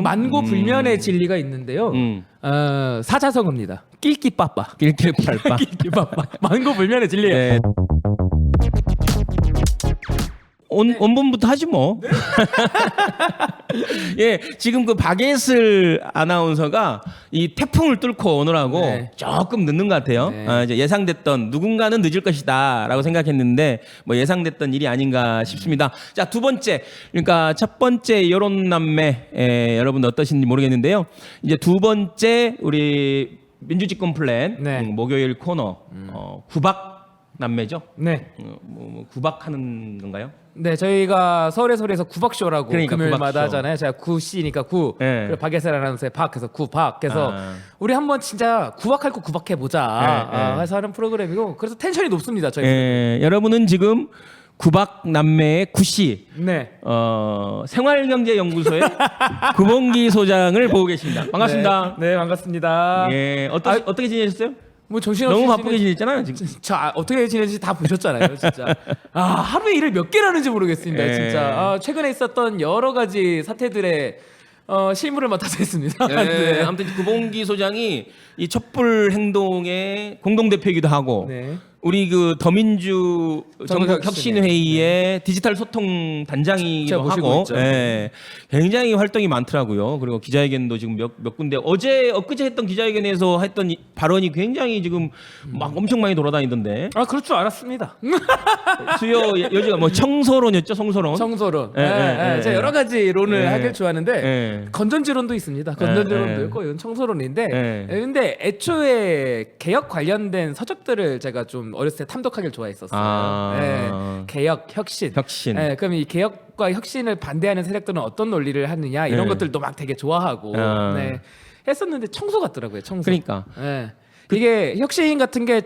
만고불면의 진리가 있는데요. 사자성어입니다. 낄끼빠빠. 낄낄빨빠. 낄끼빠빠. 만고불면의 진리예요. 네. 원본부터 하지 뭐. 네. 예, 지금 그 박예슬 아나운서가 이 태풍을 뚫고 오느라고 네. 조금 늦는 것 같아요. 네. 이제 예상됐던 누군가는 늦을 것이다라고 생각했는데 뭐 예상됐던 일이 아닌가 싶습니다. 자, 두 번째, 그러니까 첫 번째 여론남매 여러분 어떠신지 모르겠는데요. 이제 두 번째 우리 민주집권 플랜 네. 목요일 코너 구박 남매죠. 네. 뭐 구박하는 건가요? 네, 저희가 서울에서 구박쇼라고 그러니까 금요일마다 구박쇼. 하잖아요. 제가 구씨니까 구, 네. 그리고 박예슬 아나운서의 박해서 구박해서 아. 우리 한번 진짜 구박할 거 구박해 보자. 네. 해서 하는 프로그램이고 그래서 텐션이 높습니다. 저희. 여러분은 지금 구박 남매의 구씨 네. 생활경제연구소의 구봉기 소장을 보고 계십니다. 반갑습니다. 네, 반갑습니다. 예, 어떻게 지내셨어요? 뭐 정신없이 너무 바쁘게 지냈잖아요. 지금. 어떻게 지내는지 다 보셨잖아요, 진짜. 하루에 일을 몇 개를 하는지 모르겠습니다, 예. 진짜. 최근에 있었던 여러 가지 사태들의 실무를 맡아서 했습니다. 예, 네. 아무튼 구봉기 소장이 이 촛불 행동의 공동 대표이기도 하고 네. 우리 그 더민주 전국혁신회의의 디지털 소통 단장이기도 제가 모시고 하고 있죠. 예, 굉장히 활동이 많더라고요. 그리고 기자회견도 지금 몇 군데 엊그제 했던 기자회견에서 했던 발언이 굉장히 지금 막 엄청 많이 돌아다니던데 그럴 줄 알았습니다. 수요 여지가 뭐 청소론이었죠, 청소론. 청소론. 예. 제가 여러 가지 론을 예. 하길 좋아하는데 예. 건전지론도 있습니다. 건전지론도 있고 이건 청소론인데 예. 근데 애초에 개혁 관련된 서적들을 제가 좀 어렸을 때 탐독하길 좋아했었어요. 예. 개혁, 혁신. 그럼 이 개혁과 혁신을 반대하는 세력들은 어떤 논리를 하느냐 이런 예. 것들도 막 되게 좋아하고 네. 했었는데 청소 같더라고요. 청소. 그러니까. 예. 이게 혁신 같은 게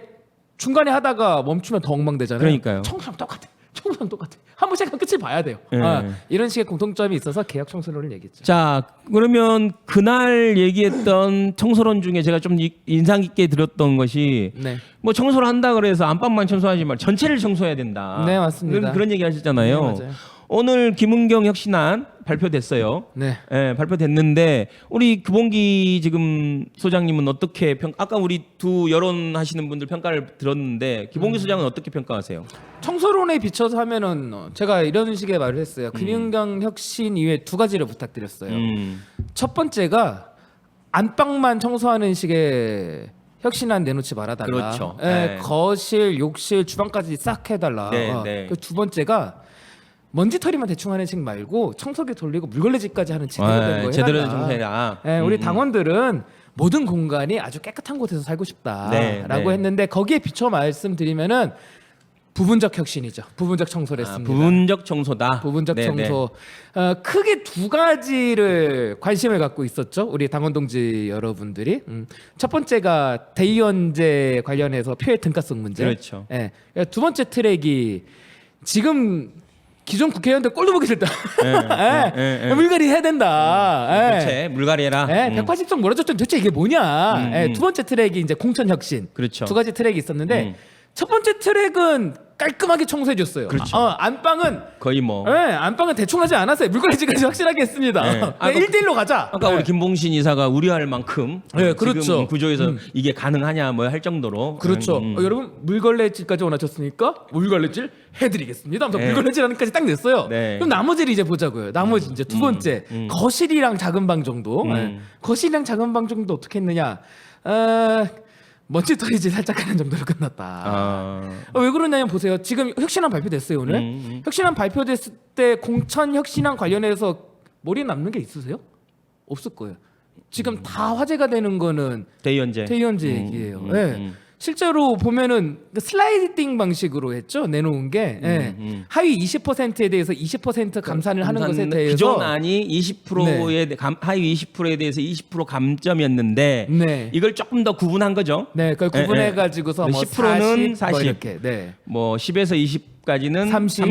중간에 하다가 멈추면 더 엉망되잖아요. 그러니까요. 청소랑 똑같아. 청소랑 똑같아. 한 번씩 한 끝을 봐야 돼요. 예. 이런 식의 공통점이 있어서 개혁 청소론을 얘기했죠. 자, 그러면 그날 얘기했던 청소론 중에 제가 좀 인상 깊게 들었던 것이 네. 뭐 청소를 한다 그래서 안방만 청소하지 말고 전체를 청소해야 된다. 네, 맞습니다. 그런 얘기 하셨잖아요. 네, 맞아요. 오늘 김은경 혁신안 발표됐어요. 네. 예, 발표됐는데 우리 구봉기 지금 소장님은 어떻게 아까 우리 두 여론 하시는 분들 평가를 들었는데 기봉기 소장은 어떻게 평가하세요? 청소론에 비춰서 하면은 제가 이런 식의 말을 했어요. 김윤경 혁신 이외에 두 가지를 부탁드렸어요. 첫 번째가 안방만 청소하는 식의 혁신안 내놓지 말아달라. 그렇죠. 예, 네. 거실, 욕실, 주방까지 싹 해달라. 네, 네. 그 두 번째가 먼지털이만 대충 하는 식 말고 청소기 돌리고 물걸레질까지 하는 제대로 된 거 해달라. 제대로 좀 해라. 예, 우리 당원들은 모든 공간이 아주 깨끗한 곳에서 살고 싶다라고 네, 네. 했는데 거기에 비춰 말씀드리면은 부분적 혁신이죠. 부분적 청소를 했습니다. 부분적 청소다. 부분적 네네. 청소. 크게 두 가지를 관심을 갖고 있었죠. 우리 당원 동지 여러분들이. 첫 번째가 대의원제 관련해서 표의 등가성 문제. 그렇죠. 예. 두 번째 트랙이 지금 기존 국회의원들 꼴도 보기 싫다. 물갈이 해야 된다. 그렇지. 물갈이 해라. 180석 몰아줬더니 도대체 이게 뭐냐. 두 번째 트랙이 이제 공천 혁신. 그렇죠. 두 가지 트랙이 있었는데 첫 번째 트랙은 깔끔하게 청소해줬어요. 그렇죠. 안방은 거의 뭐 안방은 대충 하지 않았어요. 물걸레질까지 확실하게 했습니다. 네. 그냥 1대1로 가자. 아까 우리 김봉신 이사가 우려할 만큼 네, 그렇죠. 지금 구조에서 이게 가능하냐 뭐 할 정도로 그렇죠. 여러분 물걸레질까지 원하셨으니까 물걸레질 해드리겠습니다. 하면서 물걸레질 하는까지 딱 냈어요. 네. 그럼 나머지를 이제 보자고요. 나머지 이제 두 번째 거실이랑 작은 방 정도. 거실이랑 작은 방 정도 어떻게 했느냐. 먼지털이질 살짝 하는 정도로 끝났다. 왜 그러냐면 보세요. 지금 혁신안 발표됐어요 오늘. 혁신안 발표됐을 때 공천 혁신안 관련해서 머리에 남는 게 있으세요? 없을 거예요. 지금 다 화제가 되는 거는 대의원제 얘기예요. 네. 실제로 보면은 슬라이딩 방식으로 했죠. 내놓은 게 하위 20%에 대해서 20% 감산을 하는 것에 대해서 기존 안이 20%에 하위 20%에 대해서 20% 감점이었는데 네. 이걸 조금 더 구분한 거죠. 네, 그걸 구분해 가지고서 뭐 10%는 40 40, 이렇게. 네. 뭐 10에서 20까지는 30,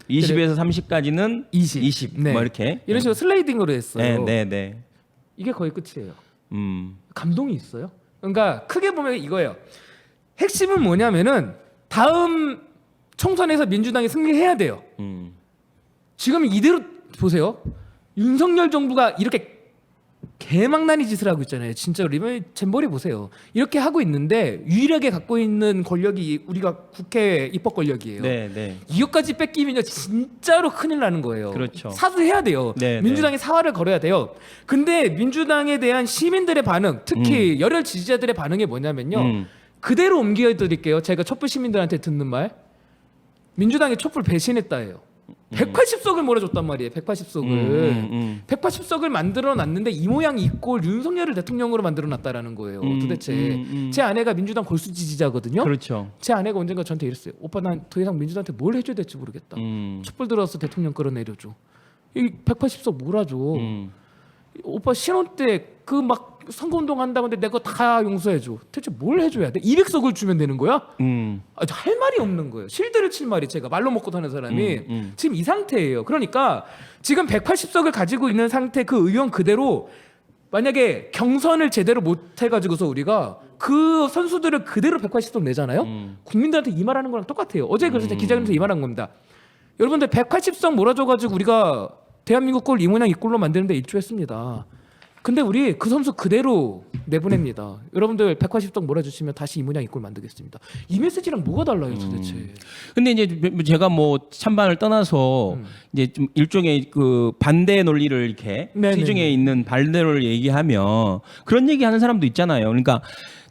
20에서 30까지는 20, 네. 뭐 이렇게 이런 식으로 슬라이딩으로 했어요. 네. 이게 거의 끝이에요. 감동이 있어요. 그러니까 크게 보면 이거예요. 핵심은 뭐냐면은 다음 총선에서 민주당이 승리해야 돼요. 지금 이대로 보세요. 윤석열 정부가 이렇게 개망나니 짓을 하고 있잖아요. 진짜로 이번 잼버리 보세요. 이렇게 하고 있는데 유일하게 갖고 있는 권력이 우리가 국회 입법 권력이에요. 네, 네. 이것까지 뺏기면요 진짜로 큰일 나는 거예요. 그렇죠. 사과해야 돼요. 네, 민주당이 사활을 걸어야 돼요. 근데 민주당에 대한 시민들의 반응, 특히 열혈 지지자들의 반응이 뭐냐면요. 그대로 옮겨 드릴게요. 제가 촛불 시민들한테 듣는 말. 민주당이 촛불 배신했다예요. 180석을 몰아줬단 말이에요. 180석을 180석을 만들어 놨는데 이 모양 있고 윤석열을 대통령으로 만들어 놨다라는 거예요. 도대체 제 아내가 민주당 골수 지지자거든요. 그렇죠. 제 아내가 언젠가 저한테 이랬어요. 오빠 난 더 이상 민주당한테 뭘 해줘야 될지 모르겠다. 촛불 들어서 대통령 끌어내려줘. 이 180석 몰아줘. 오빠 신혼 때 그 막 선거운동 한다고 하는데 내가 다 용서해줘. 대체 뭘 해줘야 돼? 200석을 주면 되는 거야? 할 말이 없는 거예요. 실드를 칠 말이 제가 말로 먹고 사는 사람이 지금 이 상태예요. 그러니까 지금 180석을 가지고 있는 상태 그 의원 그대로 만약에 경선을 제대로 못 해가지고서 우리가 그 선수들을 그대로 180석 내잖아요. 국민들한테 이 말하는 거랑 똑같아요. 어제 그래서 제가 기자님한테 이 말한 겁니다. 여러분들 180석 몰아줘가지고 우리가 대한민국 꼴 이 모양 이 꼴로 만드는데 일조했습니다. 근데 우리 그 선수 그대로 내보냅니다. 여러분들 180석 몰아주시면 다시 이 모양 이 꼴 만들겠습니다. 이 메시지랑 뭐가 달라요 도대체? 근데 이제 제가 뭐 찬반을 떠나서 이제 좀 일종의 그 반대 논리를 이렇게 네네네. 시중에 있는 반대를 얘기하면 그런 얘기하는 사람도 있잖아요. 그러니까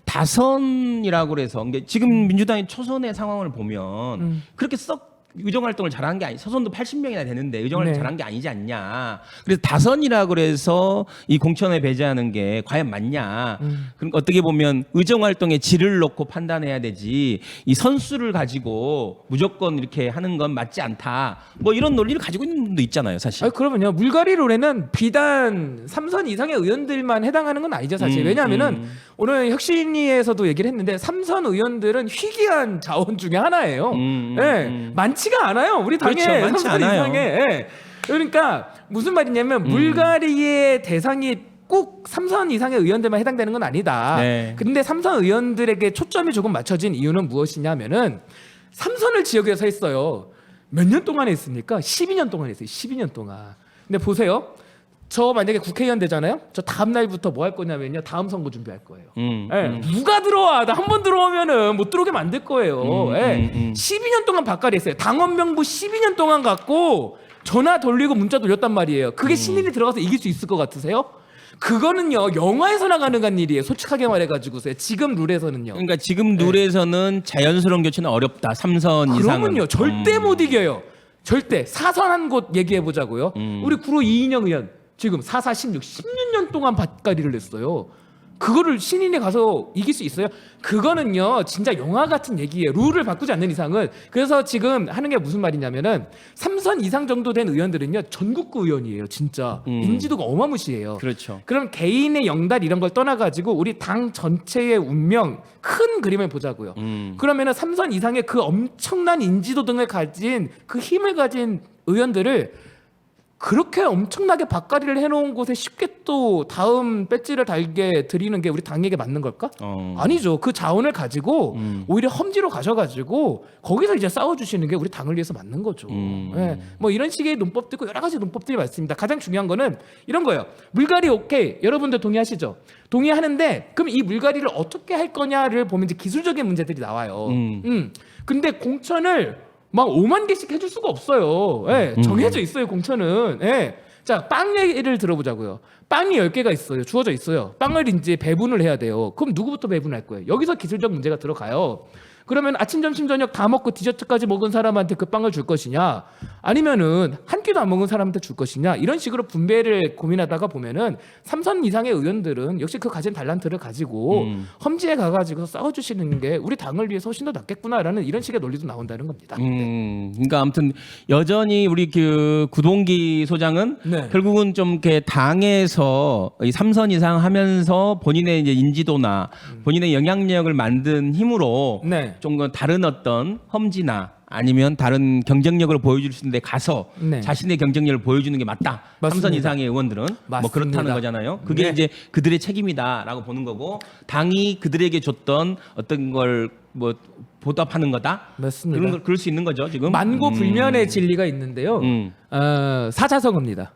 다선이라고 그래서 그러니까 지금 민주당의 초선의 상황을 보면 그렇게 썩 의정 활동을 잘한 게 아니. 서선도 80명이나 되는데 의정 활동 네. 잘한 게 아니지 않냐. 그래서 다선이라고 그래서 이 공천에 배제하는 게 과연 맞냐. 그러니까 어떻게 보면 의정 활동의 질을 놓고 판단해야 되지. 이 선수를 가지고 무조건 이렇게 하는 건 맞지 않다. 뭐 이런 논리를 가지고 있는 분도 있잖아요, 사실. 아니, 그러면요 물갈이 룰에는 비단 3선 이상의 의원들만 해당하는 건 아니죠 사실. 왜냐하면은 오늘 혁신위에서도 얘기를 했는데 3선 의원들은 희귀한 자원 중에 하나예요. 예, 많지가 않아요. 우리 당에 그렇죠, 많지 3선 않아요. 이상의. 예. 그러니까 무슨 말이냐면 물갈이의 대상이 꼭 3선 이상의 의원들만 해당되는 건 아니다. 네. 근데 3선 의원들에게 초점이 조금 맞춰진 이유는 무엇이냐면은 3선을 지역에서 했어요. 몇 년 동안 했습니까? 12년 동안 했어요. 12년 동안. 근데 보세요. 저 만약에 국회의원 되잖아요. 저 다음 날부터 뭐 할 거냐면요. 다음 선거 준비할 거예요. 예, 누가 들어와? 나 한 번 들어오면은 못 들어오게 만들 거예요. 예. 12년 동안 바깥에 했어요. 당원 명부 12년 동안 갖고 전화 돌리고 문자 돌렸단 말이에요. 그게 신인이 들어가서 이길 수 있을 것 같으세요? 그거는요 영화에서나 가능한 일이에요. 솔직하게 말해가지고서요. 지금 룰에서는요. 그러니까 지금 룰에서는 자연스러운 교체는 어렵다. 3선 이상은. 그러면요 절대 못 이겨요. 절대. 사선한 곳 얘기해 보자고요. 우리 구로 이인영 의원 지금 4, 16 16년 동안 밭갈이를 했어요. 그거를 신인이 가서 이길 수 있어요? 그거는요 진짜 영화 같은 얘기예요. 룰을 바꾸지 않는 이상은. 그래서 지금 하는 게 무슨 말이냐면은 3선 이상 정도 된 의원들은요 전국구 의원이에요. 진짜 인지도가 어마무시해요. 그렇죠. 그럼 개인의 영달 이런 걸 떠나가지고 우리 당 전체의 운명 큰 그림을 보자고요. 그러면은 3선 이상의 그 엄청난 인지도 등을 가진 그 힘을 가진 의원들을 그렇게 엄청나게 밭갈이를 해놓은 곳에 쉽게 또 다음 배지를 달게 드리는 게 우리 당에게 맞는 걸까? 아니죠. 그 자원을 가지고 오히려 험지로 가셔가지고 거기서 이제 싸워주시는 게 우리 당을 위해서 맞는 거죠. 예. 뭐 이런 식의 논법도 있고 여러 가지 논법들이 많습니다. 가장 중요한 거는 이런 거예요. 물갈이 오케이. 여러분들 동의하시죠? 동의하는데 그럼 이 물갈이를 어떻게 할 거냐를 보면 이제 기술적인 문제들이 나와요. 근데 공천을 막 5만 개씩 해줄 수가 없어요. 예, 정해져 있어요 공천은. 예. 자, 빵 예를 들어보자고요. 빵이 10개가 있어요. 주어져 있어요. 빵을 이제 배분을 해야 돼요. 그럼 누구부터 배분할 거예요? 여기서 기술적 문제가 들어가요. 그러면 아침, 점심, 저녁 다 먹고 디저트까지 먹은 사람한테 그 빵을 줄 것이냐, 아니면은 한 끼도 안 먹은 사람한테 줄 것이냐, 이런 식으로 분배를 고민하다가 보면은 3선 이상의 의원들은 역시 그 가진 달란트를 가지고 험지에 가가지고 싸워주시는 게 우리 당을 위해서 훨씬 더 낫겠구나라는 이런 식의 논리도 나온다는 겁니다. 그러니까 아무튼 여전히 우리 그 구동기 소장은 네. 결국은 좀 이렇게 당에서 이 3선 이상 하면서 본인의 이제 인지도나 본인의 영향력을 만든 힘으로 네. 좀 다른 어떤 험지나 아니면 다른 경쟁력을 보여줄 수 있는데 가서 네. 자신의 경쟁력을 보여주는 게 맞다. 맞습니다. 3선 이상의 의원들은 뭐 맞습니다. 그렇다는 거잖아요. 그게 네. 이제 그들의 책임이다라고 보는 거고 당이 그들에게 줬던 어떤 걸 뭐 보답하는 거다. 맞습니다. 그런 걸 그럴 수 있는 거죠 지금. 만고불면의 진리가 있는데요. 사자성어입니다.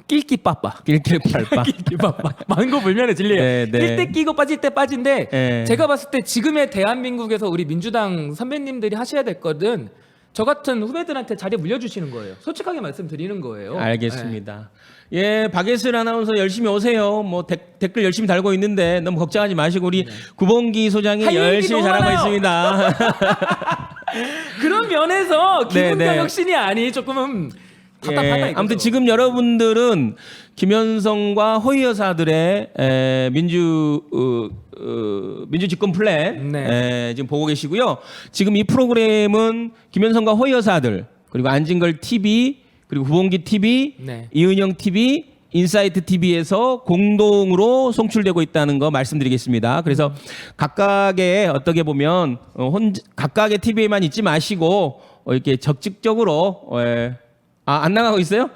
낄끼 빠빠. 길길팔빠. 낄끼 빠빠. 망고 불면의 진리예요. 네, 네. 낄 때 끼고 빠질 때 빠진데 네. 제가 봤을 때 지금의 대한민국에서 우리 민주당 선배님들이 하셔야 될 거는 저 같은 후배들한테 자리 물려주시는 거예요. 솔직하게 말씀드리는 거예요. 알겠습니다. 예, 박예슬 아나운서 열심히 오세요. 뭐 댓글 열심히 달고 있는데 너무 걱정하지 마시고 우리 구봉기 소장이 할 얘기 열심히 너무 잘하고 많아요. 있습니다. 그런 면에서 네, 기분당 네. 혁신이 아니 조금은 답답하다 예, 이거죠. 아무튼 지금 여러분들은 김현성과 호위 여사들의 민주 집권 플랜 네. 지금 보고 계시고요. 지금 이 프로그램은 김현성과 호위 여사들 그리고 안진걸 TV 그리고 구봉기 TV, 네. 이은영 TV, 인사이트 TV에서 공동으로 송출되고 있다는 거 말씀드리겠습니다. 그래서 각각의 어떻게 보면 각각의 TV에만 있지 마시고 이렇게 적극적으로 안 나가고 있어요?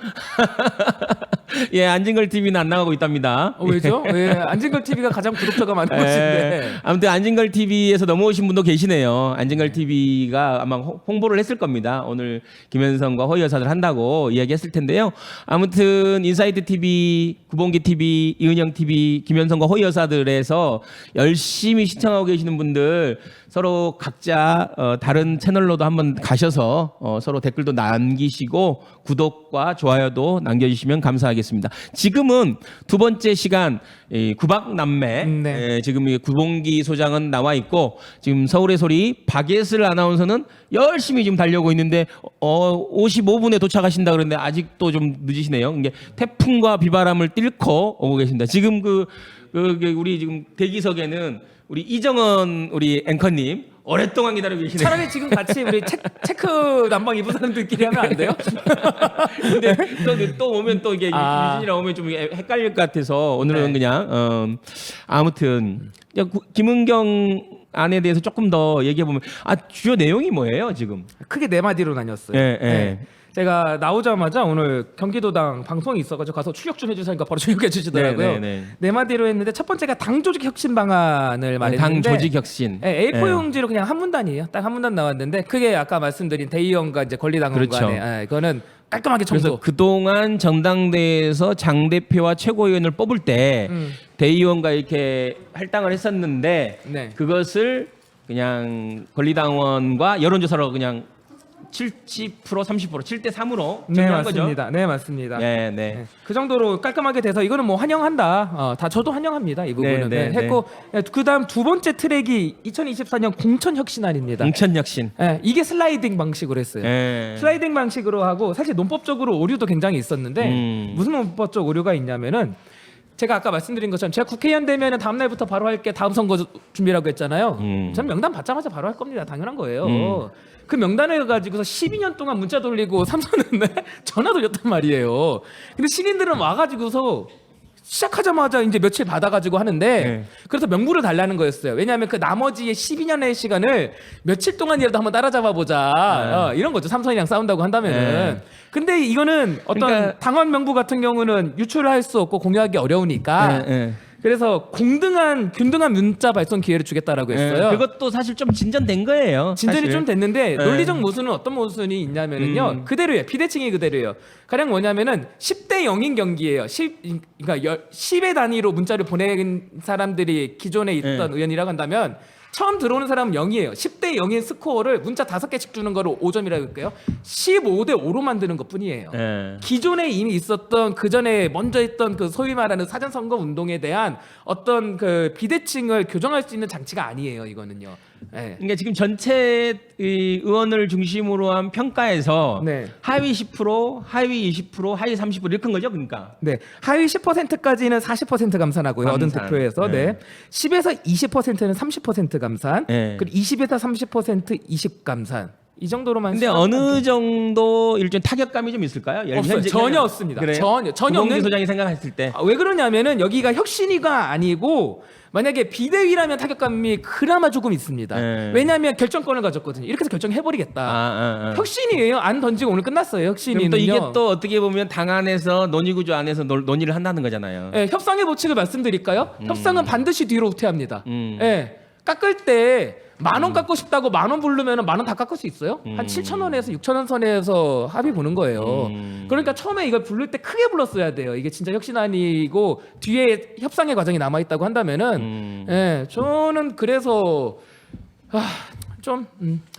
예, 안진걸 TV는 안 나가고 있답니다. 왜죠? 왜 안진걸 TV가 가장 구독자가 많은 곳인데. 아무튼 안진걸 TV에서 넘어오신 분도 계시네요. 안진걸 TV가 아마 홍보를 했을 겁니다. 오늘 김현성과 허위 여사들 한다고 이야기했을 텐데요. 아무튼 인사이트 TV, 구봉기 TV, 이은영 TV, 김현성과 허위 여사들에서 열심히 시청하고 계시는 분들 서로 각자 다른 채널로도 한번 가셔서 서로 댓글도 남기시고 구독과 좋아요도 남겨주시면 감사하겠습니다. 지금은 두 번째 시간 구박남매 네. 지금 이 구봉기 소장은 나와 있고 지금 서울의 소리 박예슬 아나운서는 열심히 지금 달려오고 있는데 55분에 도착하신다 그러는데 아직도 좀 늦으시네요. 이게 태풍과 비바람을 뚫고 오고 계십니다. 지금 우리 지금 대기석에는 우리 이정은 우리 앵커님 오랫동안 기다리고 계시네요. 차라리 지금 같이 우리 체크 난방 입은 사람들끼리 하면 안 돼요? 근데 또 오면 또 이게 유진이랑 오면 좀 헷갈릴 것 같아서 오늘은 네. 그냥 아무튼 김은경 안에 대해서 조금 더 얘기해 보면 주요 내용이 뭐예요 지금? 크게 네 마디로 나뉘었어요. 예, 예. 네. 제가 나오자마자 오늘 경기도당 방송이 있어가지고 가서 출력 좀 해주시니까 바로 출력해 주시더라고요. 네 마디로 했는데 첫 번째가 당 조직 혁신 방안을 말했는데 당 조직 혁신. 네, A4 용지로 그냥 한 문단이에요. 딱 한 문단 나왔는데 그게 아까 말씀드린 대의원과 이제 권리당원 그렇죠. 간에 이거는 깔끔하게 청소. 그래서 그동안 정당대에서 장 대표와 최고위원을 뽑을 때 대의원과 이렇게 할당을 했었는데 네. 그것을 그냥 권리당원과 여론조사로 그냥 70% 30% 7대 3으로 네 정리한 거죠. 맞습니다. 네 맞습니다. 네, 네. 네. 그 정도로 깔끔하게 돼서 이거는 뭐 환영한다. 다 저도 환영합니다. 이 부분은 네, 네, 했고 그다음 두 번째 트랙이 2024년 공천 혁신안입니다. 공천 혁신. 네, 이게 슬라이딩 방식으로 했어요. 네. 슬라이딩 방식으로 하고 사실 논법적으로 오류도 굉장히 있었는데 무슨 논법적 오류가 있냐면은 제가 아까 말씀드린 것처럼 제가 국회의원 되면은 다음 날부터 바로 할게 다음 선거 준비라고 했잖아요. 전 명단 받자마자 바로 할 겁니다. 당연한 거예요. 그 명단을 가지고서 12년 동안 문자 돌리고 삼선은 전화 돌렸단 말이에요. 근데 신인들은 와가지고서 시작하자마자 이제 며칠 받아가지고 하는데 그래서 명부를 달라는 거였어요. 왜냐하면 그 나머지의 12년의 시간을 며칠 동안이라도 한번 따라잡아 보자 이런 거죠. 삼선이랑 싸운다고 한다면은. 근데 이거는 어떤 그러니까 당원 명부 같은 경우는 유출을 할 수 없고 공유하기 어려우니까 그래서 균등한 문자 발송 기회를 주겠다라고 했어요. 그것도 사실 좀 진전된 거예요. 진전이 사실. 좀 됐는데 논리적 모순은 어떤 모순이 있냐면은요. 그대로예요. 비대칭이 그대로예요. 가령 뭐냐면은 10대 0인 경기예요. 그러니까 10의 단위로 문자를 보낸 사람들이 기존에 있던 의원이라고 한다면 처음 들어오는 사람은 0이에요. 10대 0인 스코어를 문자 5개씩 주는 거를 5점이라고 할게요. 15대 5로 만드는 것뿐이에요. 기존에 이미 있었던 그 전에 먼저 했던 그 소위 말하는 사전 선거 운동에 대한 어떤 그 비대칭을 교정할 수 있는 장치가 아니에요. 이거는요. 그러니까 지금 전체 의원을 중심으로 한 평가에서 네. 하위 10%, 하위 20%, 하위 30% 이렇게 큰 거죠, 그러니까. 네, 하위 10%까지는 40% 감산하고요. 얻은 감산. 득표에서 네. 10에서 20%는 30% 감산, 네. 그리고 20에서 30% 20 감산. 이 정도로만. 근데 어느 정도 일종 타격감이 좀 있을까요? 없어요. 전혀 없습니다. 그래요? 전혀 구봉기 없는. 소장이 생각했을 때. 왜 그러냐면은 여기가 혁신위가 아니고 만약에 비대위라면 타격감이 그나마 조금 있습니다. 네. 왜냐하면 결정권을 가졌거든요. 이렇게 해서 결정해버리겠다. 혁신이에요. 안 던지고 오늘 끝났어요. 혁신이는요. 그럼 또 이게 또 어떻게 보면 당 안에서 논의구조 안에서 논의를 한다는 거잖아요. 협상의 법칙을 말씀드릴까요? 협상은 반드시 뒤로 후퇴합니다. 깎을 때 10,000원 깎고 싶다고 10,000원 부르면 10,000원 다 깎을 수 있어요? 한 7,000원에서 6,000원 선에서 합의 보는 거예요. 그러니까 처음에 이걸 부를 때 크게 불렀어야 돼요. 이게 진짜 혁신안이고 뒤에 협상의 과정이 남아 있다고 한다면은 예, 저는 그래서 좀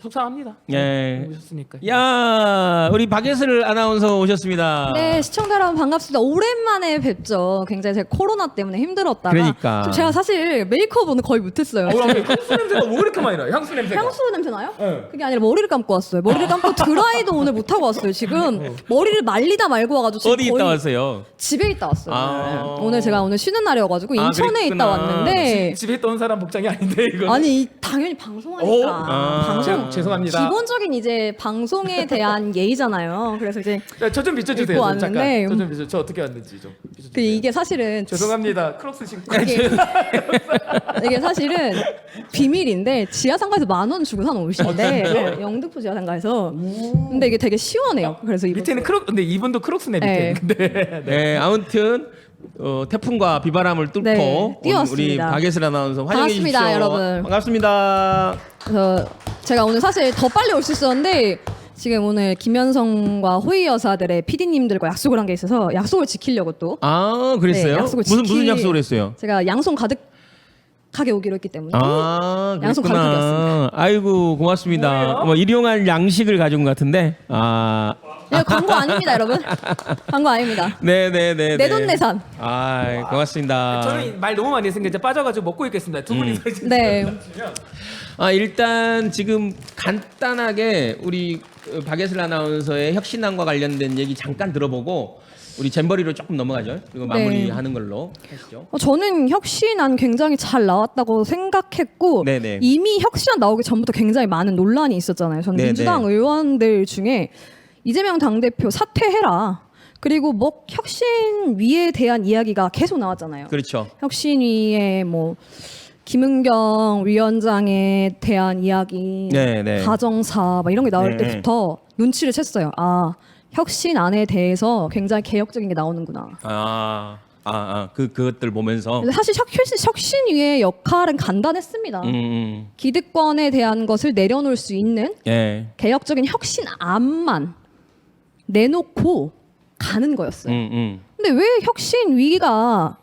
속상합니다. 예. 오셨으니까. 야, 우리 박예슬 아나운서 오셨습니다. 네, 시청자 여러분 반갑습니다. 오랜만에 뵙죠. 굉장히 제가 코로나 때문에 힘들었다가 그러니까. 지금 제가 사실 메이크업 오늘 거의 못했어요. 향수 냄새가 왜 그렇게 많이 나요? 향수 냄새가. 향수 냄새 나요? 네. 그게 아니라 머리를 감고 왔어요. 머리를 감고 드라이도 오늘 못 하고 왔어요. 지금 머리를 말리다 말고 와가지고 지금 어디 있다 왔어요? 집에 있다 왔어요. 아. 오늘 제가 오늘 쉬는 날이어가지고 인천에 그랬구나. 있다 왔는데 집에 있던 사람 복장이 아닌데 이거. 아니 당연히 방송하니까 방송 죄송합니다. 기본적인 이제 방송에 대한 예의잖아요. 그래서 이제 저 좀 비춰주세요. 입고 잠깐. 왔는데 저 좀 비춰. 저 어떻게 왔는지 좀 비춰주세요. 그 이게 사실은 죄송합니다. 크록스 신고. 이게 사실은 비밀인데 지하상가에서 10,000원 주고 산 옷인데 네, 영등포 지하상가에서 근데 이게 되게 시원해요. 그래서 밑에는 크록. 근데 이분도 크록스네 밑에. 네. 근데 네, 아무튼 태풍과 비바람을 뚫고 네, 온 뛰어왔습니다. 우리 박예슬 아나운서 환영해 반갑습니다, 주십시오. 여러분. 반갑습니다. 그래서 제가 오늘 사실 더 빨리 올 수 있었는데 지금 오늘 김현성과 호의 여사들의 PD님들과 약속을 한 게 있어서 약속을 지키려고 또 아, 그랬어요? 네, 약속을 무슨 약속을 했어요? 제가 양손 가득하게 오기로 했기 때문에 아, 양손 그랬구나. 가득하게 아이고, 고맙습니다. 뭐예요? 뭐 일용할 양식을 가져온 것 같은데. 네, 광고 아닙니다, 여러분. 광고 아닙니다. 네네네. 내돈내산. 아, 고맙습니다. 저는 말 너무 많이 했으니까 이제 빠져가지고 먹고 있겠습니다. 두 분이서 이제 네. 아, 일단 지금 간단하게 우리 박예슬 아나운서의 혁신안과 관련된 얘기 잠깐 들어보고 우리 잼버리로 조금 넘어가죠. 그리고 네. 마무리하는 걸로 하시죠. 저는 혁신안 굉장히 잘 나왔다고 생각했고 네네. 이미 혁신안 나오기 전부터 굉장히 많은 논란이 있었잖아요. 저는 네네. 민주당 의원들 중에 이재명 당대표 사퇴해라. 그리고 뭐 혁신위에 대한 이야기가 계속 나왔잖아요. 그렇죠. 혁신위에 뭐 김은경 위원장에 대한 이야기, 네네. 가정사 막 이런 게 나올 네. 때부터 눈치를 챘어요. 아, 혁신안에 대해서 굉장히 개혁적인 게 나오는구나. 그것들 보면서. 근데 사실 혁신위의 역할은 간단했습니다. 기득권에 대한 것을 내려놓을 수 있는 예. 개혁적인 혁신안만 내놓고 가는 거였어요. 근데 왜 혁신위가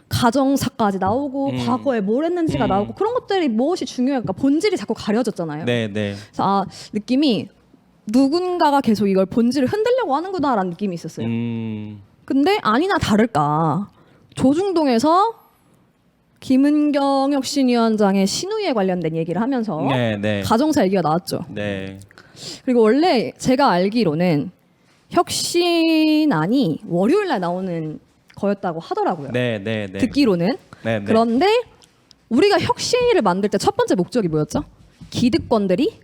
가정사까지 나오고 과거에 뭘 했는지가 나오고 그런 것들이 무엇이 중요할까? 본질이 자꾸 가려졌잖아요. 네네. 그래서 느낌이 누군가가 계속 이걸 본질을 흔들려고 하는구나라는 느낌이 있었어요. 근데 아니나 다를까 조중동에서 김은경 혁신위원장의 신우에 관련된 얘기를 하면서 네네. 가정사 얘기가 나왔죠. 네. 그리고 원래 제가 알기로는 혁신안이 월요일 날 나오는 거였다고 하더라고요. 네네네. 듣기로는. 네네. 그런데 우리가 혁신위를 만들 때 첫 번째 목적이 뭐였죠? 기득권들이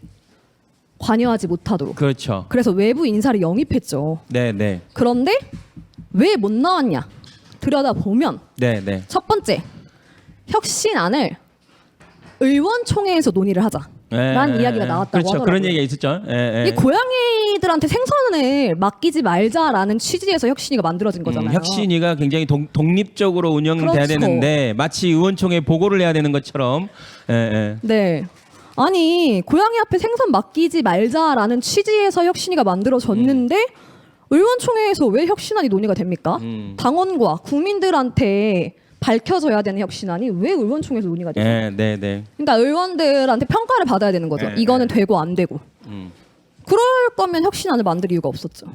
관여하지 못하도록. 그렇죠. 그래서 외부 인사를 영입했죠. 네네. 그런데 왜 못 나왔냐? 들여다보면 네네. 첫 번째 혁신안을 의원총회에서 논의를 하자. 란 이야기가 나왔다고 그렇죠. 하더라고요. 그런 얘기가 있었죠. 예, 예. 이 고양이들한테 생선을 맡기지 말자라는 취지에서 혁신위가 만들어진 거잖아요. 혁신위가 굉장히 독립적으로 운영돼야 그렇죠. 되는데 마치 의원총회에 보고를 해야 되는 것처럼. 예, 예. 네. 아니 고양이 앞에 생선 맡기지 말자라는 취지에서 혁신위가 만들어졌는데 의원총회에서 왜 혁신안이 논의가 됩니까? 당원과 국민들한테 밝혀져야 되는 혁신안이 왜 의원총회에서 논의가 되죠? 예, 네, 네. 그러니까 의원들한테 평가를 받아야 되는 거죠. 네, 이거는 되고 안 되고. 그럴 거면 혁신안을 만들 이유가 없었죠.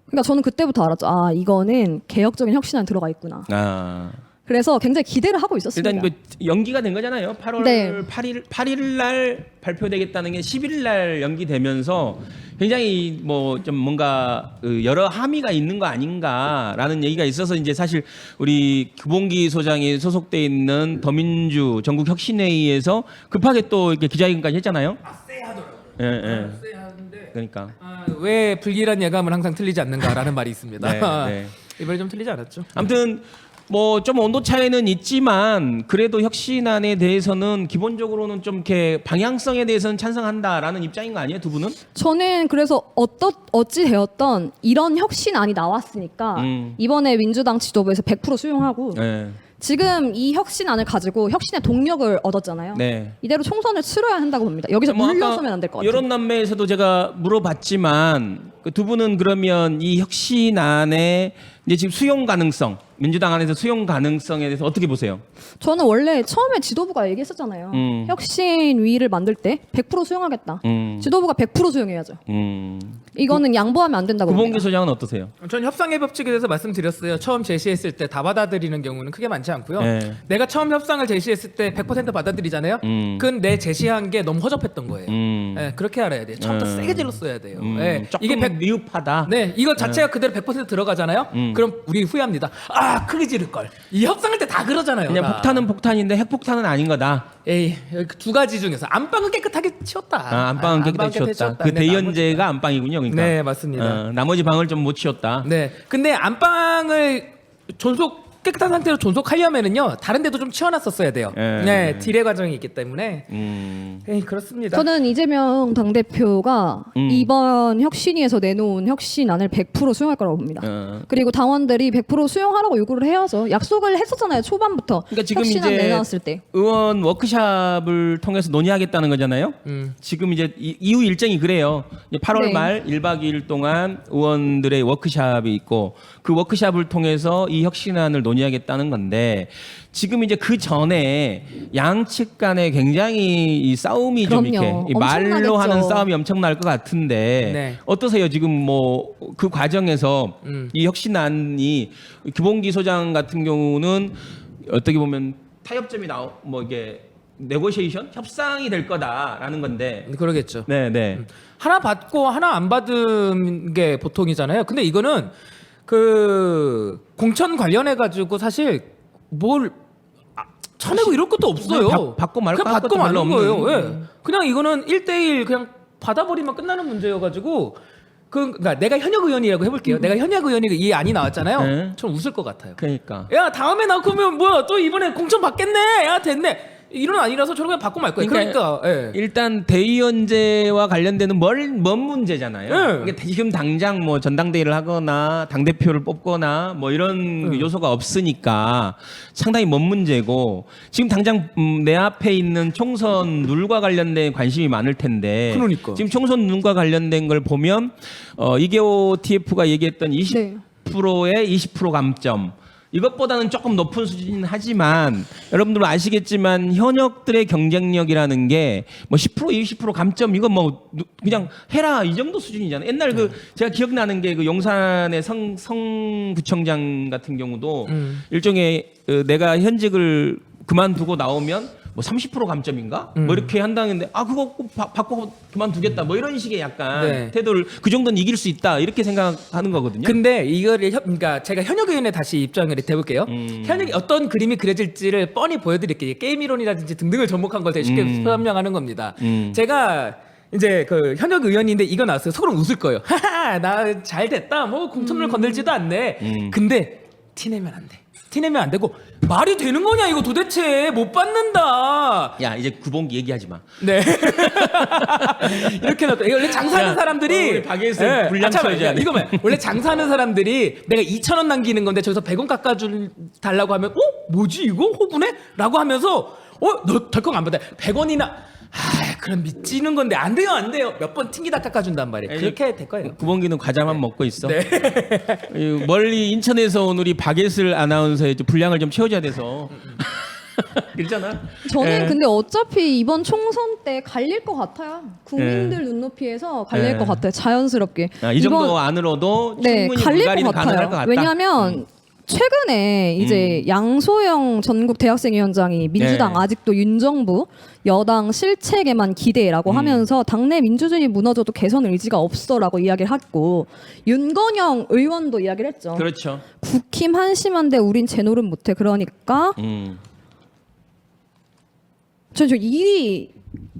그러니까 저는 그때부터 알았죠. 아, 이거는 개혁적인 혁신안이 들어가 있구나. 아. 그래서 굉장히 기대를 하고 있었습니다. 일단 그 연기가 된 거잖아요. 8월 네. 8일 날 발표되겠다는 게 11일 날 연기되면서 굉장히 뭐 좀 뭔가 여러 함의가 있는 거 아닌가라는 얘기가 있어서 이제 사실 우리 규봉기 소장이 소속돼 있는 더민주 전국 혁신회의에서 급하게 또 이렇게 기자회견까지 했잖아요. 예, 예. 그러니까. 왜 불길한 예감은 항상 틀리지 않는가라는 말이 있습니다. 네, 네. 이번에 좀 틀리지 않았죠? 아무튼 뭐 좀 온도 차이는 있지만 그래도 혁신안에 대해서는 기본적으로는 좀 이렇게 방향성에 대해서는 찬성한다라는 입장인 거 아니에요, 두 분은? 저는 그래서 어찌 되었던 이런 혁신안이 나왔으니까 이번에 민주당 지도부에서 100% 수용하고 네. 지금 이 혁신안을 가지고 혁신의 동력을 얻었잖아요. 네. 이대로 총선을 치러야 한다고 봅니다. 여기서 뭐 물러서면 안 될 것 같아요. 여론남매에서도 제가 물어봤지만 그 두 분은 그러면 이 혁신안에 이제 지금 수용 가능성, 민주당 안에서 수용 가능성에 대해서 어떻게 보세요? 저는 원래 처음에 지도부가 얘기했었잖아요. 혁신위를 만들 때 100% 수용하겠다. 지도부가 100% 수용해야죠. 이거는 양보하면 안 된다고 구봉기 봅니다. 소장은 어떠세요? 전 협상의 법칙에 대해서 말씀드렸어요. 처음 제시했을 때 다 받아들이는 경우는 크게 많지 않고요. 네. 내가 처음 협상을 제시했을 때 100% 받아들이잖아요. 그건 내 제시한 게 너무 허접했던 거예요. 네, 그렇게 알아야 돼요. 처음부터 세게 질렀어야 돼요. 네, 조금 이게 미흡하다. 네, 이거 자체가 그대로 100% 들어가잖아요. 그럼 우리 후회합니다. 아, 크게 지를 걸. 이 협상할 때 다 그러잖아요. 그냥 다. 폭탄은 폭탄인데 핵폭탄은 아닌 거다. 에이, 두 가지 중에서 안방은 깨끗하게 치웠다. 안방은 깨끗하게 치웠다. 그 근데 대연제가 안방이군요. 그러니까. 네, 맞습니다. 나머지 방을 좀 못 치웠다. 네. 근데 안방을 깨끗한 상태로 존속하려면은요 다른 데도 좀 치워놨었어야 돼요. 예. 네, 딜의 과정이 있기 때문에. 에이, 그렇습니다. 저는 이재명 당대표가 이번 혁신위에서 내놓은 혁신안을 100% 수용할 거라고 봅니다. 그리고 당원들이 100% 수용하라고 요구를 해야죠. 약속을 했었잖아요. 초반부터. 그러니까 지금 혁신안 이제 내놨을 때. 의원 워크샵을 통해서 논의하겠다는 거잖아요. 지금 이제 이후 일정이 그래요. 이제 8월 네. 말 1박 2일 동안 의원들의 워크샵이 있고 그 워크샵을 통해서 이 혁신안을 논의하겠다는 건데 지금 이제 그 전에 양측 간에 굉장히 이 싸움이 좀 그럼요. 이렇게 이 말로 엄청나겠죠. 하는 싸움이 엄청날 것 같은데 네. 어떠세요? 지금 뭐 그 과정에서 이 혁신안이 규봉기 소장 같은 경우는 어떻게 보면 타협점이 뭐 이게 네고시에이션 협상이 될 거다라는 건데. 그러겠죠. 네, 네. 하나 받고 하나 안 받은 게 보통이잖아요. 근데 이거는 그 공천 관련해 가지고 사실 뭘 쳐내고 이럴 것도 없어요. 그냥 받고 말고 그냥 할 받고 것도 별로 마는 거예요. 없는. 예. 그냥 이거는 1대1 그냥 받아버리면 끝나는 문제여가지고 그러니까 내가 현역 의원이라고 해볼게요. 내가 현역 의원이 이 안이 나왔잖아요. 네. 전 웃을 것 같아요. 그러니까. 야 다음에 나오면 뭐야 또 이번에 공천 받겠네. 야 됐네. 이런 아니라서 저런 그냥 받고 말 거예요. 그러니까 예. 일단 대의원제와 관련되는 먼 문제잖아요. 네. 그러니까 지금 당장 뭐 전당대회를 하거나 당 대표를 뽑거나 뭐 이런 그 요소가 없으니까 상당히 먼 문제고 지금 당장 내 앞에 있는 총선 룰과 관련된 관심이 많을 텐데. 그러니까. 지금 총선 룰과 관련된 걸 보면 이계호 TF가 얘기했던 20%의 20% 감점. 이것보다는 조금 높은 수준이긴 하지만 여러분들 아시겠지만 현역들의 경쟁력이라는 게 뭐 10% 20% 감점 이거 뭐 그냥 해라 이 정도 수준이잖아요. 옛날 그 제가 기억나는 게 그 용산의 성구청장 같은 경우도 일종의 내가 현직을 그만두고 나오면 뭐 30% 감점인가? 뭐 이렇게 한다는데 그거 꼭 받고 그만두겠다 뭐 이런 식의 약간 네. 태도를 그 정도는 이길 수 있다 이렇게 생각하는 거거든요. 근데 이거를 그러니까 제가 현역 의원에 다시 입장을 해볼게요. 현역이 어떤 그림이 그려질지를 뻔히 보여드릴게요. 게임 이론이라든지 등등을 접목한 걸 되게 쉽게 설명하는 겁니다. 제가 이제 그 현역 의원인데 이거 나왔어요. 속으로 웃을 거예요. 하하 나 잘 됐다. 뭐 공천을 건들지도 않네. 근데 티내면 안 돼. 티내면 안 되고 말이 되는 거냐 이거 도대체 못 받는다. 야 이제 구봉기 얘기하지 마. 네. 이렇게 놨다. 이거 원래 장사하는 야, 사람들이 우리 박예슬 분량 잠깐만, 쳐줘야 돼. 이거 봐. 원래 장사하는 사람들이 내가 2,000원 남기는 건데 저기서 100원 깎아줄 달라고 하면 뭐지 이거 호구네? 라고 하면서 너 덜컥 안 받아. 100원이나 그럼 미치는 건데 안 돼요 안 돼요. 몇 번 튕기다 깎아준단 말이에요. 그렇게 될 거예요. 구봉기는 과자만 먹고 있어. 이 멀리 인천에서 온 우리 박예슬 아나운서의 좀 분량을 좀 채워줘야 돼서. 그렇잖아. 저는 예. 근데 어차피 이번 총선 때 갈릴 것 같아요. 국민들 눈높이에서 갈릴 예. 것 같아요. 자연스럽게. 이 정도 안으로도 네, 충분히 갈릴 물갈이는 것 가능할 것 같아요. 같다. 왜냐하면 최근에 이제 양소영 전국 대학생위원장이 민주당 네. 아직도 윤정부 여당 실책에만 기대라고 하면서 당내 민주주의 무너져도 개선 의지가 없어라고 이야기를 했고 윤건영 의원도 이야기를 했죠. 그렇죠. 국힘 한심한데 우린 제 노릇 못해. 그러니까 저 이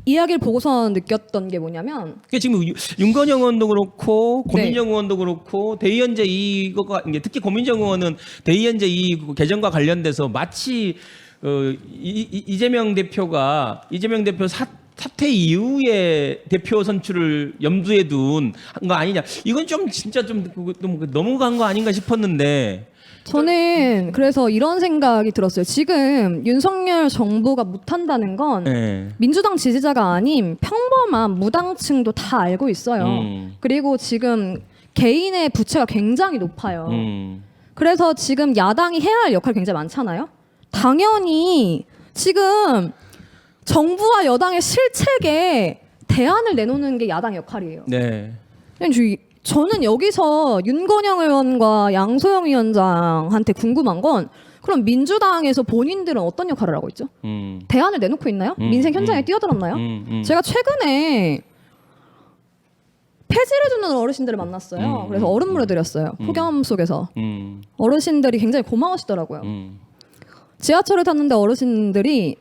이야기를 보고서 느꼈던 게 뭐냐면 그게 지금 윤건영 의원도 그렇고 고민정 네. 의원도 그렇고 대의원제 이거가 이제 특히 고민정 의원은 대의원제 이 개정과 관련돼서 마치 이재명 대표 사퇴 이후에 대표 선출을 염두에 둔 거 아니냐. 이건 좀 진짜 좀 너무 간 거 아닌가 싶었는데 저는 그래서 이런 생각이 들었어요. 지금 윤석열 정부가 못한다는 건 네. 민주당 지지자가 아닌 평범한 무당층도 다 알고 있어요. 그리고 지금 개인의 부채가 굉장히 높아요. 그래서 지금 야당이 해야 할 역할이 굉장히 많잖아요. 당연히 지금 정부와 여당의 실책에 대안을 내놓는 게 야당 역할이에요. 네. 저는 여기서 윤건영 의원과 양소영 위원장한테 궁금한 건 그럼 민주당에서 본인들은 어떤 역할을 하고 있죠? 대안을 내놓고 있나요? 민생 현장에 뛰어들었나요? 제가 최근에 폐지를 해주는 어르신들을 만났어요. 그래서 얼음물을 드렸어요. 폭염 속에서. 어르신들이 굉장히 고마우시더라고요. 지하철을 탔는데 어르신들이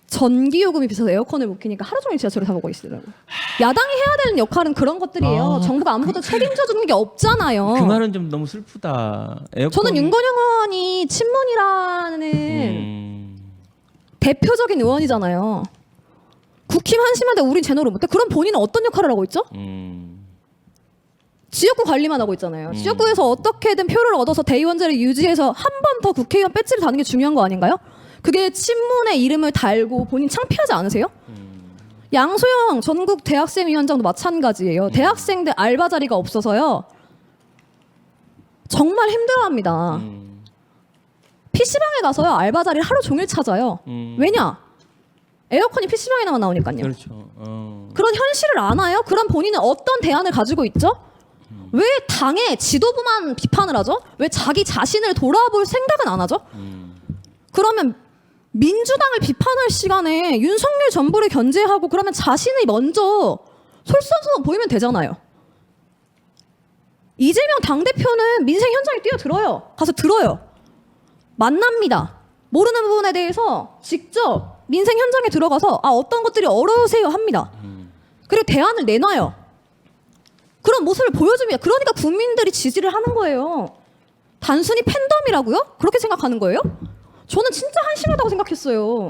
전기요금이 비싸서 에어컨을 못 켜니까 하루 종일 지하철을 타고 계시더라고요. 야당이 해야 되는 역할은 그런 것들이에요. 정부가 아무것도 책임져 주는 게 없잖아요. 그 말은 좀 너무 슬프다. 저는 윤건영 의원이 친문이라는 대표적인 의원이잖아요. 국힘 한심한데 우린 제노를 못해? 그럼 본인은 어떤 역할을 하고 있죠? 지역구 관리만 하고 있잖아요. 지역구에서 어떻게든 표를 얻어서 대의원제를 유지해서 한 번 더 국회의원 배지를 다는 게 중요한 거 아닌가요? 그게 친문의 이름을 달고 본인 창피하지 않으세요? 양소영 전국 대학생 위원장도 마찬가지예요. 대학생들 알바 자리가 없어서요. 정말 힘들어합니다. PC방에 가서요. 알바 자리를 하루 종일 찾아요. 왜냐? 에어컨이 PC방에나만 나오니까요. 그렇죠. 그런 현실을 아나요? 그럼 본인은 어떤 대안을 가지고 있죠? 왜 당의 지도부만 비판을 하죠? 왜 자기 자신을 돌아볼 생각은 안 하죠? 그러면 민주당을 비판할 시간에 윤석열 정부를 견제하고 그러면 자신이 먼저 솔선수범 보이면 되잖아요. 이재명 당대표는 민생 현장에 뛰어들어요. 가서 들어요. 만납니다. 모르는 부분에 대해서 직접 민생 현장에 들어가서 어떤 것들이 어려우세요 합니다. 그리고 대안을 내놔요. 그런 모습을 보여줍니다. 그러니까 국민들이 지지를 하는 거예요. 단순히 팬덤이라고요? 그렇게 생각하는 거예요? 저는 진짜 한심하다고 생각했어요.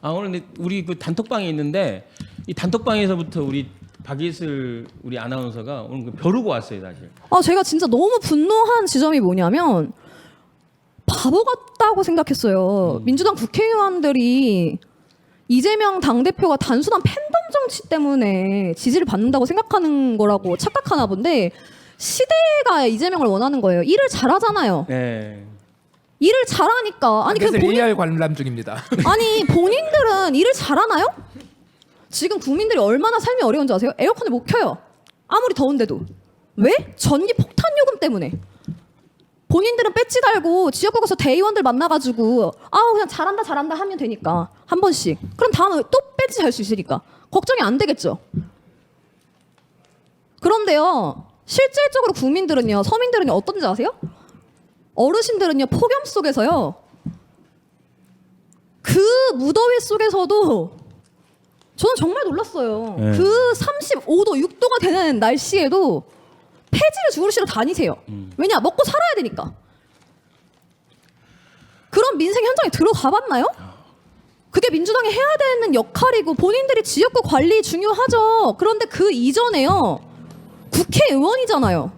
오늘 근데 우리 그 단톡방에 있는데 이 단톡방에서부터 우리 박예슬 우리 아나운서가 오늘 벼르고 왔어요, 사실. 제가 진짜 너무 분노한 지점이 뭐냐면 바보 같다고 생각했어요. 민주당 국회의원들이 이재명 당대표가 단순한 팬덤 정치 때문에 지지를 받는다고 생각하는 거라고 착각하나 본데 시대가 이재명을 원하는 거예요. 일을 잘하잖아요. 네. 일을 잘하니까 그래서 AR 관람 중입니다. 아니 본인들은 일을 잘하나요? 지금 국민들이 얼마나 삶이 어려운지 아세요? 에어컨을 못 켜요. 아무리 더운데도. 왜? 전기 폭탄 요금 때문에. 본인들은 배지 달고 지역구 가서 대의원들 만나가지고 그냥 잘한다 하면 되니까 한 번씩. 그럼 다음에 또 배지 달 수 있으니까 걱정이 안 되겠죠. 그런데요 실질적으로 국민들은요 서민들은요 어떤지 아세요? 어르신들은요 폭염 속에서요 그 무더위 속에서도 저는 정말 놀랐어요. 네. 그 35도 6도가 되는 날씨에도 폐지를 주무시러 다니세요. 왜냐? 먹고 살아야 되니까. 그런 민생 현장에 들어가 봤나요? 그게 민주당이 해야 되는 역할이고 본인들이 지역구 관리 중요하죠. 그런데 그 이전에요. 국회의원이잖아요.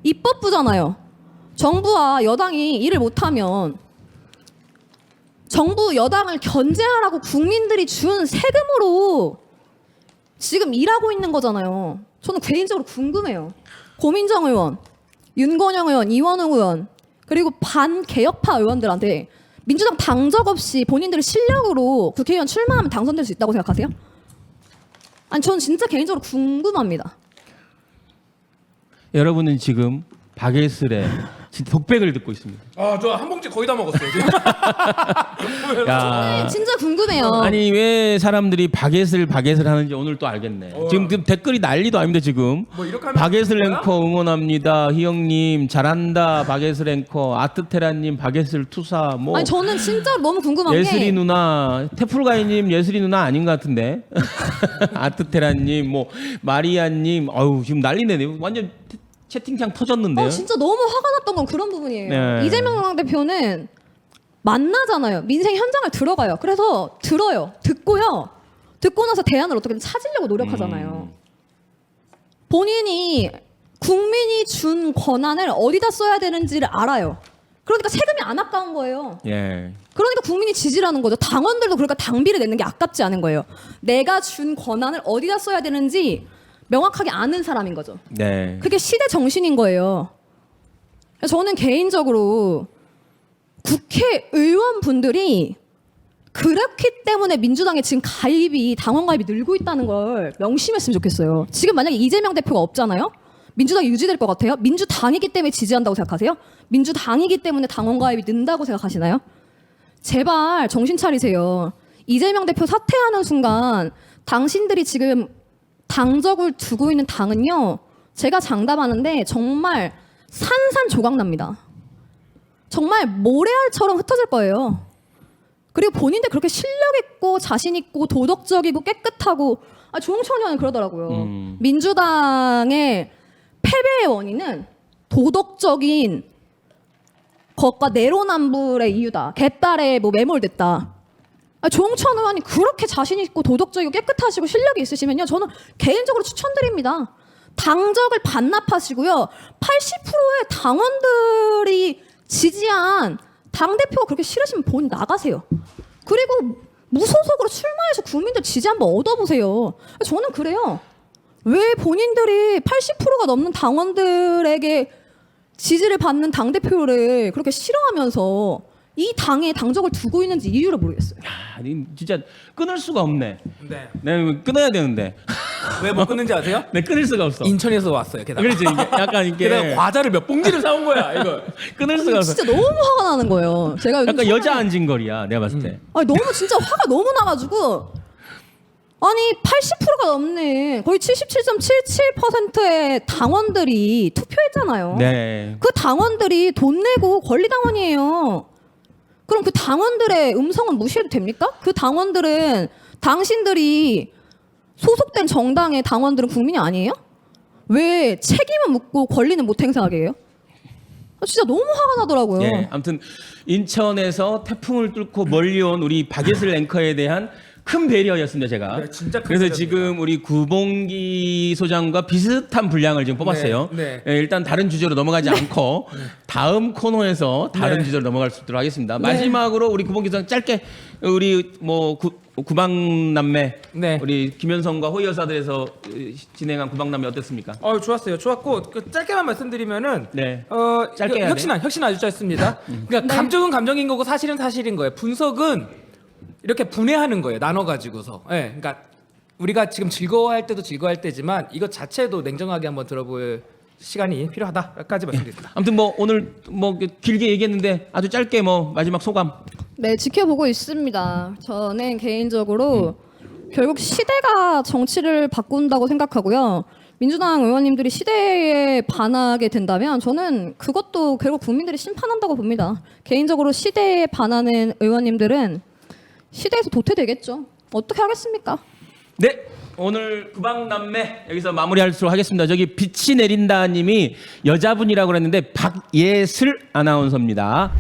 입법부잖아요. 정부와 여당이 일을 못하면 정부 여당을 견제하라고 국민들이 준 세금으로 지금 일하고 있는 거잖아요. 저는 개인적으로 궁금해요. 고민정 의원, 윤건영 의원, 이원웅 의원 그리고 반개혁파 의원들한테 민주당 당적 없이 본인들의 실력으로 국회의원 출마하면 당선될 수 있다고 생각하세요? 아니 저는 진짜 개인적으로 궁금합니다. 여러분은 지금 박예슬의 독백을 듣고 있습니다. 저 한 봉지 거의 다 먹었어요. 지금. 야. 진짜 궁금해요. 아니 왜 사람들이 박예슬 하는지 오늘 또 알겠네. 지금 댓글이 난리도 아닙니다 지금. 뭐 이렇게 하면 박예슬 되는 거야? 앵커 응원합니다. 희영님 잘한다. 박예슬 앵커 아트테라님 박예슬 투사 뭐. 아니 저는 진짜 너무 궁금한 예슬이 게 누나 테프루가이님 예슬이 누나 아닌 것 같은데. 아트테라님 뭐 마리아님 지금 난리네. 완전 채팅창 터졌는데요. 진짜 너무 화가 났던 건 그런 부분이에요. 네. 이재명 당대표는 만나잖아요. 민생 현장을 들어가요. 그래서 들어요. 듣고요. 듣고 나서 대안을 어떻게든 찾으려고 노력하잖아요. 본인이 국민이 준 권한을 어디다 써야 되는지를 알아요. 그러니까 세금이 안 아까운 거예요. 예. 그러니까 국민이 지지라는 거죠. 당원들도 그러니까 당비를 내는 게 아깝지 않은 거예요. 내가 준 권한을 어디다 써야 되는지 명확하게 아는 사람인 거죠. 네. 그게 시대 정신인 거예요. 저는 개인적으로 국회의원분들이 그렇기 때문에 민주당에 지금 당원 가입이 늘고 있다는 걸 명심했으면 좋겠어요. 지금 만약에 이재명 대표가 없잖아요. 민주당이 유지될 것 같아요? 민주당이기 때문에 지지한다고 생각하세요? 민주당이기 때문에 당원 가입이 는다고 생각하시나요? 제발 정신 차리세요. 이재명 대표 사퇴하는 순간 당신들이 지금 당적을 두고 있는 당은요. 제가 장담하는데 정말 산산조각납니다. 정말 모래알처럼 흩어질 거예요. 그리고 본인들 그렇게 실력 있고 자신 있고 도덕적이고 깨끗하고 조홍천 의원은 그러더라고요. 민주당의 패배의 원인은 도덕적인 것과 내로남불의 이유다. 개딸에 뭐 매몰됐다. 조홍천 의원이 그렇게 자신 있고 도덕적이고 깨끗하시고 실력이 있으시면요. 저는 개인적으로 추천드립니다. 당적을 반납하시고요. 80%의 당원들이 지지한 당대표가 그렇게 싫으시면 본인 나가세요. 그리고 무소속으로 출마해서 국민들 지지 한번 얻어보세요. 저는 그래요. 왜 본인들이 80%가 넘는 당원들에게 지지를 받는 당대표를 그렇게 싫어하면서 이 당에 당적을 두고 있는지 이유를 모르겠어요. 야, 진짜 끊을 수가 없네. 네. 네, 끊어야 되는데. 왜 못 끊는지 아세요? 네, 끊을 수가 없어. 인천에서 왔어요. 게다가. 그렇지. 이게 약간 이게 게다가 과자를 몇 봉지를 사온 거야. 이거. 끊을 수가 없어. 진짜 너무 화가 나는 거예요. 제가 요즘 약간 여자 처음에- 안진거리야. 내가 봤을 때. 아니 너무 진짜 화가 너무 나가지고 아니 80%가 넘는 거의 77.77%의 당원들이 투표했잖아요. 네. 그 당원들이 돈 내고 권리당원이에요. 그럼 그 당원들의 음성은 무시해도 됩니까? 그 당원들은 당신들이 소속된 정당의 당원들은 국민이 아니에요? 왜 책임은 묻고 권리는 못 행사하게 해요? 진짜 너무 화가 나더라고요. 예. 아무튼 인천에서 태풍을 뚫고 멀리 온 우리 박예슬 앵커에 대한 큰 배려였습니다, 제가. 네, 진짜 큰 그래서 배려입니다. 지금 우리 구봉기 소장과 비슷한 분량을 지금 뽑았어요. 네, 네. 예, 일단 다른 주제로 넘어가지 않고 다음 코너에서 다른 네. 주제로 넘어갈 수 있도록 하겠습니다. 마지막으로 우리 구봉기 소장 짧게 우리 뭐 구방남매 네. 우리 김현성과 호위 여사들에서 진행한 구방남매 어땠습니까? 좋았어요. 좋았고 짧게만 말씀드리면은 네. 짧게 이거 해야 혁신 아주 짧습니다. 그러니까 감정은 감정인 거고 사실은 사실인 거예요. 분석은 이렇게 분해하는 거예요. 나눠 가지고서. 예. 그러니까 우리가 지금 즐거워할 때도 즐거워할 때지만 이것 자체도 냉정하게 한번 들어볼 시간이 필요하다까지 말씀드립니다. 아무튼 뭐 오늘 뭐 길게 얘기했는데 아주 짧게 뭐 마지막 소감. 네, 지켜보고 있습니다. 저는 개인적으로 결국 시대가 정치를 바꾼다고 생각하고요. 민주당 의원님들이 시대에 반하게 된다면 저는 그것도 결국 국민들이 심판한다고 봅니다. 개인적으로 시대에 반하는 의원님들은 시대에서 도태되겠죠. 어떻게 하겠습니까? 네. 오늘 구방남매 여기서 마무리하도록 하겠습니다. 저기 빛이 내린다님이 여자분이라고 그랬는데 박예슬 아나운서입니다.